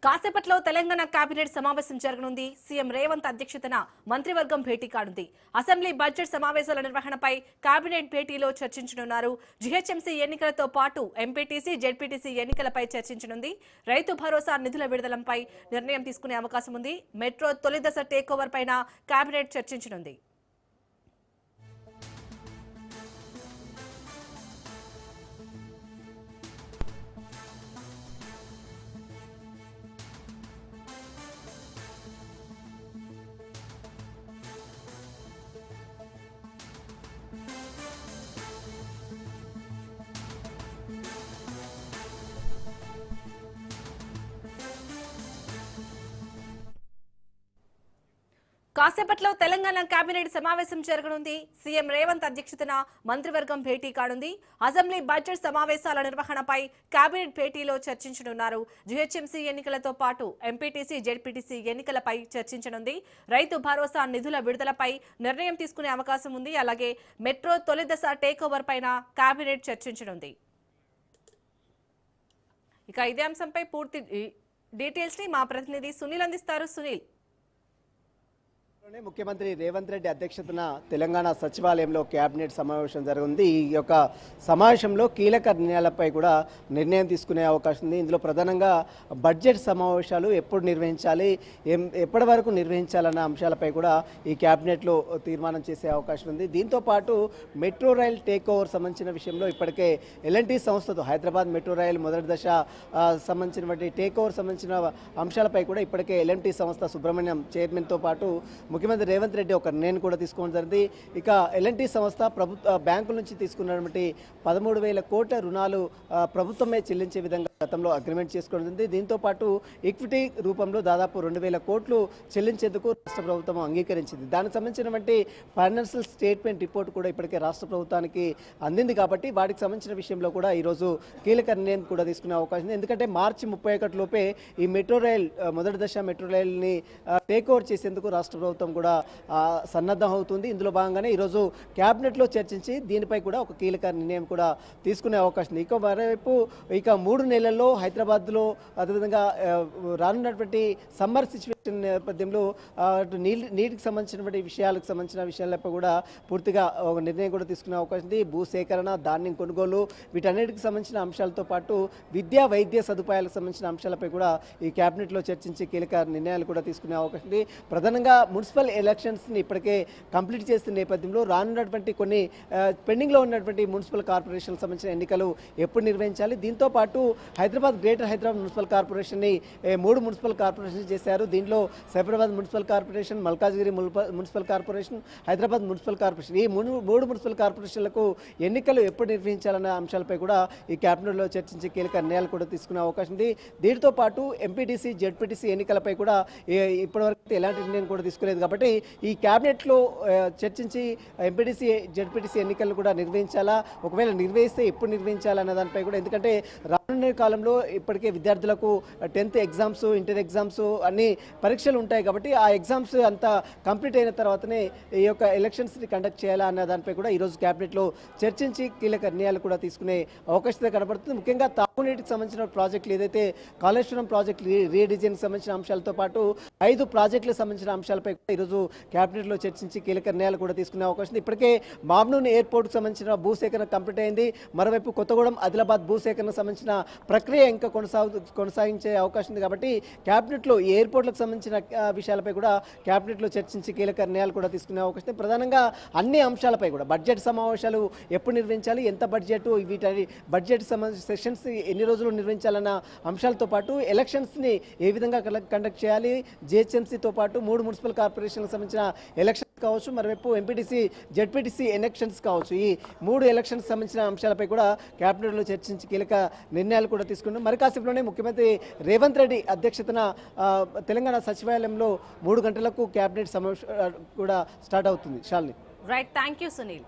కాసేపట్లో తెలంగాణ కేబినెట్ సమావేశం జరగనుంది. సీఎం రేవంత్ అధ్యక్షతన మంత్రివర్గం భేటీ కానుంది. అసెంబ్లీ బడ్జెట్ సమావేశాల నిర్వహణపై కేబినెట్ భేటీలో చర్చించనున్నారు. జీహెచ్ఎంసీ ఎన్నికలతో పాటు ఎంపీటీసీ, జెడ్పీటీసీ ఎన్నికలపై చర్చించనుంది. రైతు భరోసా నిధుల విడుదలపై నిర్ణయం తీసుకునే అవకాశం ఉంది. మెట్రో తొలి దశ టేక్ ఓవర్ పైన కేబినెట్ చర్చించనుంది. కాసేపట్లో తెలంగాణ కేబినెట్ సమావేశం జరగనుంది. సీఎం రేవంత్ అధ్యక్షతన మంత్రివర్గం భేటీ కానుంది. అసెంబ్లీ బడ్జెట్ సమావేశాల నిర్వహణపై కేబినెట్ భేటీలో చర్చించనున్నారు. జీహెచ్ఎంసీ ఎన్నికలతో పాటు ఎంపీటీసీ, జెడ్పీటీసీ ఎన్నికలపై చర్చించనుంది. రైతు భరోసా నిధుల విడుదలపై నిర్ణయం తీసుకునే అవకాశం ఉంది. అలాగే మెట్రో తొలి దశ టేక్ ఓవర్ పైన కేబినెట్ చర్చించనుంది. ఇక ఇదే అంశంపై పూర్తి డీటెయిల్స్ ని మా ప్రతినిధి సునీల్ అందిస్తారు. సునీల్, ముఖ్యమంత్రి రేవంత్ రెడ్డి అధ్యక్షతన తెలంగాణ సచివాలయంలో కేబినెట్ సమావేశం జరుగుతుంది. ఈ యొక్క సమావేశంలో కీలక నిర్ణయాలపై కూడా నిర్ణయం తీసుకునే అవకాశం ఉంది. ఇందులో ప్రధానంగా బడ్జెట్ సమావేశాలు ఎప్పుడు నిర్వహించాలి, ఎప్పటి వరకు నిర్వహించాలన్న అంశాలపై కూడా ఈ కేబినెట్లో తీర్మానం చేసే అవకాశం ఉంది. దీంతో పాటు మెట్రో రైల్ టేక్ ఓవర్ సంబంధించిన విషయంలో ఇప్పటికే ఎల్ఎన్టీ సంస్థతో హైదరాబాద్ మెట్రో రైల్ మొదటి దశ సంబంధించినటువంటి టేక్ ఓవర్ సంబంధించిన అంశాలపై కూడా ఇప్పటికే ఎల్ఎన్టీ సంస్థ సుబ్రహ్మణ్యం చైర్మన్తో పాటు ముఖ్యమంత్రి రేవంత్ రెడ్డి ఒక నిర్ణయం కూడా తీసుకోవడం జరిగింది. ఇక ఎల్ఎన్టీ సంస్థ ప్రభుత్వ బ్యాంకుల నుంచి తీసుకున్నటువంటి 13,000 కోట్ల రుణాలు ప్రభుత్వమే చెల్లించే విధంగా గతంలో అగ్రిమెంట్ చేసుకోవడం జరిగింది. దీంతో పాటు ఈక్విటీ రూపంలో దాదాపు 2,000 కోట్లు చెల్లించేందుకు రాష్ట్ర ప్రభుత్వం అంగీకరించింది. దానికి సంబంధించినటువంటి ఫైనాన్షియల్ స్టేట్మెంట్ రిపోర్ట్ కూడా ఇప్పటికే రాష్ట్ర ప్రభుత్వానికి అందింది. కాబట్టి వాటికి సంబంధించిన విషయంలో కూడా ఈరోజు కీలక నిర్ణయం కూడా తీసుకునే అవకాశం ఉంది. ఎందుకంటే మార్చి 31 లోపే ఈ మెట్రో రైల్ మొదటి దశ మెట్రో రైల్ని టేక్ ఓవర్ చేసేందుకు రాష్ట్ర ప్రభుత్వం కూడా సన్నద్ధం అవుతుంది. ఇందులో భాగంగానే ఈరోజు క్యాబినెట్లో చర్చించి దీనిపై కూడా ఒక కీలక నిర్ణయం కూడా తీసుకునే అవకాశం ఉంది. ఇక మరోవైపు 3 నెలల్లో హైదరాబాద్లో అదేవిధంగా రానున్నటువంటి సమ్మర్ సిచ్యువేషన్ నేపథ్యంలో నీటికి సంబంధించినటువంటి విషయాలపై కూడా పూర్తిగా ఒక నిర్ణయం కూడా తీసుకునే అవకాశం ఉంది. భూసేకరణ, ధాన్యం కొనుగోలు, వీటన్నిటికి సంబంధించిన అంశాలతో పాటు విద్యా వైద్య సదుపాయాలకు సంబంధించిన అంశాలపై కూడా ఈ క్యాబినెట్లో చర్చించి కీలక నిర్ణయాలు కూడా తీసుకునే అవకాశం ఉంది. ప్రధానంగా మున్సిపల్ ఎలక్షన్స్ని ఇప్పటికే కంప్లీట్ చేస్తున్న నేపథ్యంలో రానున్నటువంటి కొన్ని పెండింగ్లో ఉన్నటువంటి మున్సిపల్ కార్పొరేషన్కి సంబంధించిన ఎన్నికలు ఎప్పుడు నిర్వహించాలి. దీంతో పాటు గ్రేటర్ హైదరాబాద్ మున్సిపల్ కార్పొరేషన్ని 3 మున్సిపల్ కార్పొరేషన్ చేశారు. దీంట్లో Cyberabad municipal corporation, Malkajgiri municipal corporation, Hyderabad municipal corporation, ఈ 3 మున్సిపల్ కార్పొరేషన్లకు ఎన్నికలు ఎప్పుడు నిర్వహించాలన్న అంశాలపై కూడా ఈ క్యాబినెట్లో చర్చించి కీలక నిర్ణయాలు కూడా తీసుకునే అవకాశం ఉంది. దీంతో పాటు ఎంపీటీసీ, జెడ్పీటీసీ ఎన్నికలపై కూడా ఇప్పటివరకు ఎలాంటి నిర్ణయం కూడా తీసుకోలేదు. కాబట్టి ఈ క్యాబినెట్లో చర్చించి ఎంపీటీసీ, జెడ్పీటీసీ ఎన్నికలు కూడా నిర్వహించాలా, ఒకవేళ నిర్వహిస్తే ఎప్పుడు నిర్వహించాలన్న దానిపై కూడా, ఎందుకంటే రానున్న కాలంలో ఇప్పటికే విద్యార్థులకు 10th ఎగ్జామ్స్, ఇంటర్ ఎగ్జామ్స్ అన్ని పరీక్షలు ఉంటాయి. కాబట్టి ఆ ఎగ్జామ్స్ అంతా కంప్లీట్ అయిన తర్వాతనే ఈ యొక్క ఎలక్షన్స్ని కండక్ట్ చేయాలా అన్న దానిపై కూడా ఈరోజు క్యాబినెట్లో చర్చించి కీలక నిర్ణయాలు కూడా తీసుకునే అవకాశం కనబడుతుంది. ముఖ్యంగా తాగునీటికి సంబంధించిన ప్రాజెక్టులు, ఏదైతే కాళేశ్వరం ప్రాజెక్టు రీడిజైన్కి సంబంధించిన అంశాలతో పాటు 5 ప్రాజెక్టులకు సంబంధించిన అంశాలపై ఈరోజు క్యాబినెట్లో చర్చించి కీలక నిర్ణయాలు కూడా తీసుకునే అవకాశం ఉంది. ఇప్పటికే మామ్నూన్ ఎయిర్పోర్ట్కు సంబంధించిన భూసేకరణ కంప్లీట్ అయింది. మరోవైపు కొత్తగూడెం, ఆదిలాబాద్ భూసేకరణకు సంబంధించిన ప్రక్రియ ఇంకా కొనసాగించే అవకాశం ఉంది. కాబట్టి క్యాబినెట్లో ఎయిర్పోర్ట్లకు సంబంధించిన విషయాలపై కూడా క్యాబినెట్లో చర్చించి కీలక నిర్ణయాలు కూడా తీసుకునే అవకాశం ఉంది. ప్రధానంగా అన్ని అంశాలపై కూడా బడ్జెట్ సమావేశాలు ఎప్పుడు నిర్వహించాలి, ఎంత బడ్జెట్, వీటి బడ్జెట్ సెషన్స్ ఎన్ని రోజులు నిర్వహించాలన్న అంశాలతో పాటు ఎలక్షన్స్ని ఏ విధంగా కండక్ట్ చేయాలి, జిహెచ్ఎంసీతో పాటు 3 మున్సిపల్ కార్పొరేషన్లకు సంబంధించిన ఎలక్షన్స్ కావచ్చు, మరోవైపు ఎంపీటీసీ, జెడ్పీటీసీ ఎలక్షన్స్ కావచ్చు, ఈ 3 ఎలక్షన్స్ సంబంధించిన అంశాలపై కూడా క్యాబినెట్లో చర్చించి కీలక నిర్ణయాలు కూడా తీసుకున్నాం. మరి కాసేపులోనే ముఖ్యమంత్రి రేవంత్ రెడ్డి అధ్యక్షతన తెలంగాణ సచివాలయంలో 3 గంటలకు క్యాబినెట్ సమావేశం కూడా స్టార్ట్ అవుతుంది. Shalini. Right, thank you Sunil.